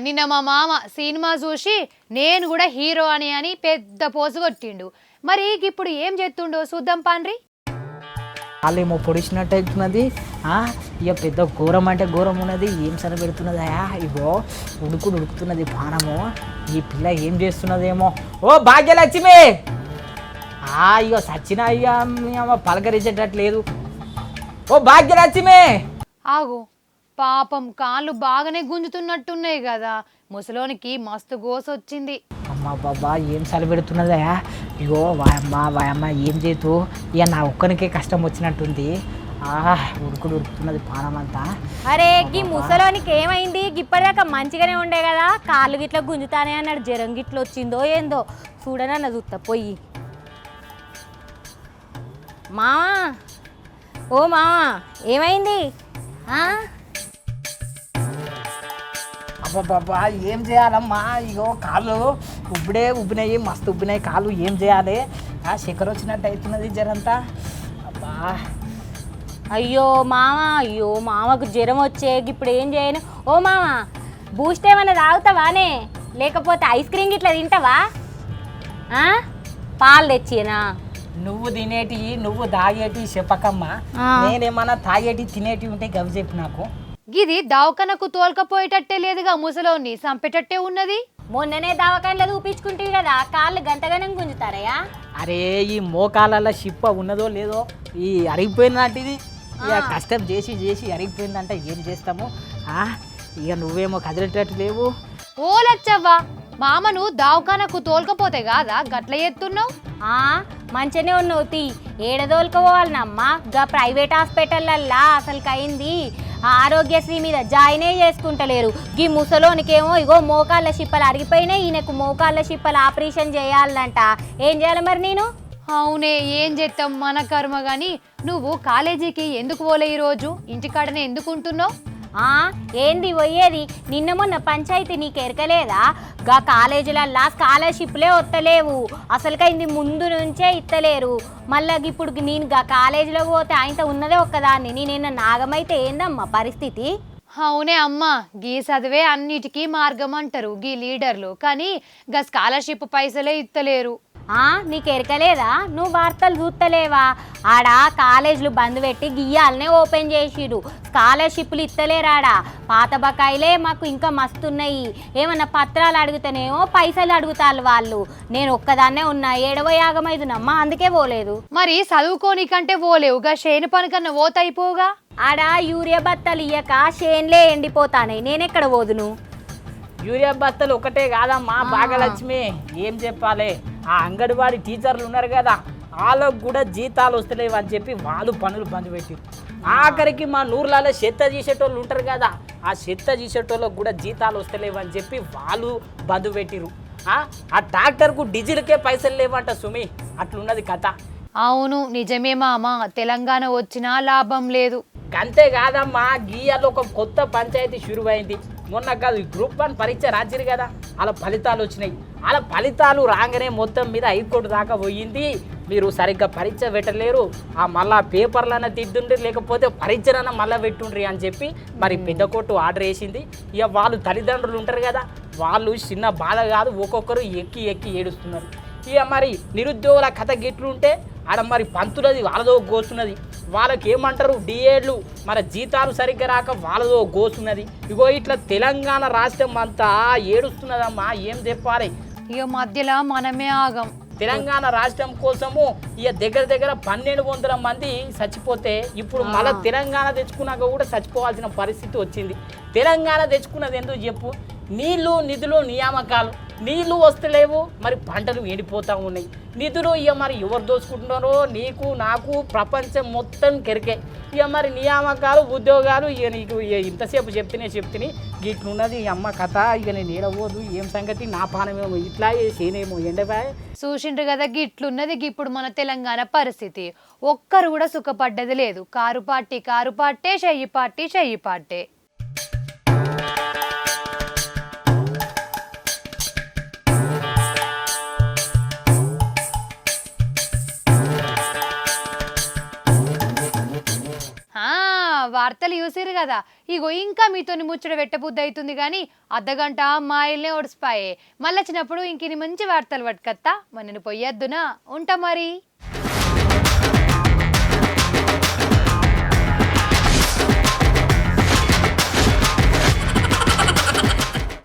నిన్న మా మామ సినిమా చూసి నేను కూడా హీరో అని పెద్ద పోసు కొట్టిండు. మరి ఇప్పుడు ఏం చేస్తుండో చూద్దాం పాండ్రి. వాళ్ళేమో పొడిచినట్టు అవుతున్నది. ఇక పెద్ద ఘోరం అంటే ఘోరం ఉన్నది. ఏం సరిపెడుతున్నదయా? ఇగో ఉడుకుతున్నది పానము. ఈ పిల్ల ఏం చేస్తున్నదేమో. ఓ భాగ్యలక్ష్మి, ఇగో సచిన అయ్యా పలకరించేటట్లేదు. ఓ భాగ్యలక్ష్మి ఆగు, పాపం కాళ్ళు బాగానే గుంజుతున్నట్టున్నాయి కదా, ముసలోనికి మస్తు గోసొచ్చింది. అమ్మ బాబా ఏం సరిపెడుతున్నదయా? ఇగో వాయమ్మ ఏం చేతు, ఇక నా ఒక్కనికే కష్టం వచ్చినట్టుంది. ఉడుకుతున్నది పానమంతా. అరే గీ ముసలోనికి ఏమైంది? ఇప్పటిదాకా మంచిగానే ఉండే కదా, కాళ్ళు గిట్ల గుంజుతానే అన్నాడు. జ్వరం గిట్ల వచ్చిందో ఏందో చూడనన్న చూస్తా పోయి. మావా, ఓ మావా ఏమైంది? అబ్బాబ్బా ఏం చేయాలమ్మా? ఇగో కాళ్ళు ఉబ్బినాయి, మస్తు ఉబ్బినాయి కాళ్ళు. ఏం చేయాలి? చక్కెర వచ్చినట్టు అవుతున్నది జరంతా. అబ్బా అయ్యో మామకు జ్వరం వచ్చే ఇప్పుడు ఏం చేయను. ఓ మామ, బూస్ట్ ఏమన్నా తాగుతావానే, లేకపోతే ఐస్ క్రీమ్ గిట్లా తింటావా? పాలు తెచ్చినా? నువ్వు తినేటి నువ్వు తాగేటి చెప్పకమ్మా. నేనేమన్నా తాగేటి తినేటి ఉంటే గవి చెప్పు నాకు. గిది దవాఖానకు తోలుకపోయేటట్టే లేదుగా, ముసలోని సంపేటట్టే ఉన్నది. మొన్ననే దవాఖానలో చూపించుకుంటే కదా కాళ్ళు గంటగానే గుంజుతారయ్యా. అరే ఈ మోకాళ్ళ షిప్ప ఉన్నదో లేదో, ఈ అరిగిపోయినట్టు ఇక కష్టం చేసి చేసి అరిగిపోయిందంటే ఏం చేస్తాము. ఇక నువ్వేమో కదిలేటట్టు లేవు. ఓ లచ్చవ్వా, మామను దవాఖానకు తోలుకపోతే కాదా గట్ల ఎత్తున్నావు? మంచిగానే ఉన్నావు తీ. ఏడదోలుకోవాలనమ్మా, గా ప్రైవేట్ హాస్పిటల్లల్లా అసలుకైంది ఆరోగ్యశ్రీ మీద జాయినే చేసుకుంటలేరు. గీ ముసలోనికేమో ఇగో మోకాళ్ళ షిప్పలు అరిగిపోయినాయి, ఈయనకు మోకాళ్ళ షిప్పలు ఆపరేషన్ చేయాలంట. ఏం చేయాలి మరి నేను? అవునే, ఏం చేస్తాం మన కర్మ. గాని నువ్వు కాలేజీకి ఎందుకు పోలే? ఈరోజు ఇంటికాడనే ఎందుకు ఉంటున్నావు? ఏంది పోయేది? నిన్న మొన్న పంచాయతీ నీకు ఎరకలేదా? గా కాలేజీలల్లా స్కాలర్షిప్లే వస్తలేవు, అసలుకైంది ముందు నుంచే ఇస్తలేరు. మళ్ళీ ఇప్పుడు నేను గా కాలేజీలో పోతే ఆయనతో ఉన్నదే ఒక్కదాన్ని, నేనేనా నాగమైతే ఏందమ్మా పరిస్థితి? అవునే అమ్మా, గీ చదివే అన్నిటికీ మార్గం అంటారు గీ లీడర్లు, కానీ గా స్కాలర్షిప్ పైసలే ఇస్తలేరు. నీకు ఎరకలేదా? నువ్వు వార్తలు చూస్తలేవా? ఆడ కాలేజీలు బంద్ పెట్టి గియ్యాలనే ఓపెన్ చేసిరు, స్కాలర్షిప్లు ఇస్తలేరాడా. పాత బకాయిలే మాకు ఇంకా మస్తున్నాయి. ఏమన్నా పత్రాలు అడుగుతానేమో పైసలు అడుగుతారు వాళ్ళు. నేను ఒక్కదాన్నే ఉన్నా, 70-50 అందుకే పోలేదు. మరి చదువుకోనికంటే పోలేవు, గా చేను పని కన్నా పోతైపోగా. ఆడ యూరియా బత్తాలు ఇయ్యక చేన్లే ఎండిపోతానే, నేనెక్కడ పోదును? యూరియా బత్తలు ఒకటే కాదమ్మా భాగ్యలక్ష్మి, ఏం చెప్పాలి. అంగన్వాడీ టీచర్లు ఉన్నారు కదా, వాళ్ళకు కూడా జీతాలు వస్తలేవు అని చెప్పి వాళ్ళు పనులు బంద్ పెట్టి, ఆఖరికి మా నూర్లలో చెత్త తీసేటోళ్ళు ఉంటారు కదా, ఆ చెత్త తీసేటోళ్ళకు కూడా జీతాలు వస్తలేవు అని చెప్పి వాళ్ళు బంద్ పెట్టిరు. ఆ ట్రాక్టర్కు డీజిల్కే పైసలు లేవంట సుమి, అట్లున్నది కథ. అవును నిజమే మామ, తెలంగాణ వచ్చినా లాభం లేదు. అంతేకాదమ్మా, గీయాలో ఒక కొత్త పంచాయతీ షురువైంది. మొన్న కాదు గ్రూప్ 1 పరీక్ష రాసిరు కదా, అలా ఫలితాలు వచ్చినాయి. అలా ఫలితాలు రాగానే మొత్తం మీద హైకోర్టు దాకా పోయింది. మీరు సరిగ్గా పరీక్ష పెట్టలేరు, మళ్ళా పేపర్లన్నా తిద్దుండ్రి, లేకపోతే పరీక్షలన్నా మళ్ళీ పెట్టుండ్రి అని చెప్పి మరి పెద్ద కోర్టు ఆర్డర్ వేసింది. ఇక వాళ్ళు తల్లిదండ్రులు ఉంటారు కదా, వాళ్ళు చిన్న బాధ కాదు, ఒక్కొక్కరు ఎక్కి ఎక్కి ఏడుస్తున్నారు. ఇక మరి నిరుద్యోగుల కథ గిట్లుంటే ఆడ మరి పంతులది వాళ్ళదో గోసున్నది. వాళ్ళకి ఏమంటారు డిఏడ్లు, మన జీతాలు సరిగ్గా రాక వాళ్ళదో గోసున్నది. ఇగో ఇట్లా తెలంగాణ రాష్ట్రం అంతా ఏడుస్తున్నదమ్మా, ఏం చెప్పాలి. ఇక మధ్యలో మనమే ఆగం. తెలంగాణ రాష్ట్రం కోసము ఇక దగ్గర 1200 మంది చచ్చిపోతే, ఇప్పుడు మళ్ళీ తెలంగాణ తెచ్చుకున్నాక కూడా చచ్చిపోవాల్సిన పరిస్థితి వచ్చింది. తెలంగాణ తెచ్చుకున్నది ఎందుకు చెప్పు? నీళ్లు, నిధులు, నియామకాలు. నీళ్లు వస్తలేవు, మరి పంటలు ఎండిపోతూ ఉన్నాయి. నిధులు ఇక మరి ఎవరు దోచుకుంటున్నారో నీకు నాకు ప్రపంచం మొత్తం కెరికే. ఇక మరి నియామకాలు, ఉద్యోగాలు, ఇక నీకు ఇంతసేపు చెప్తేనే గిట్లున్నది అమ్మ కథ. ఇక నేను ఏడవోదు, ఏం సంగతి, నా పానమేమో ఇట్లా చేనేమో ఎండబాయ్. చూసిండ్రు కదా గిట్లున్నది ఇప్పుడు మన తెలంగాణ పరిస్థితి. ఒక్కరు కూడా సుఖపడ్డది లేదు. కారు పార్టీ, చెయ్యి పార్టీ. వార్తలు చూసిరు కదా, ఇగో ఇంకా మీతోని ముచ్చట పెట్టబుద్ధి అవుతుంది కానీ అర్ధగంట మా ఇల్నే ఓడిసిపాయే. మళ్ళీ వచ్చినప్పుడు ఇంక మంచి వార్తలు పట్టుకత్తా, మరి నేను పొయ్యొద్దునా, ఉంటా మరి.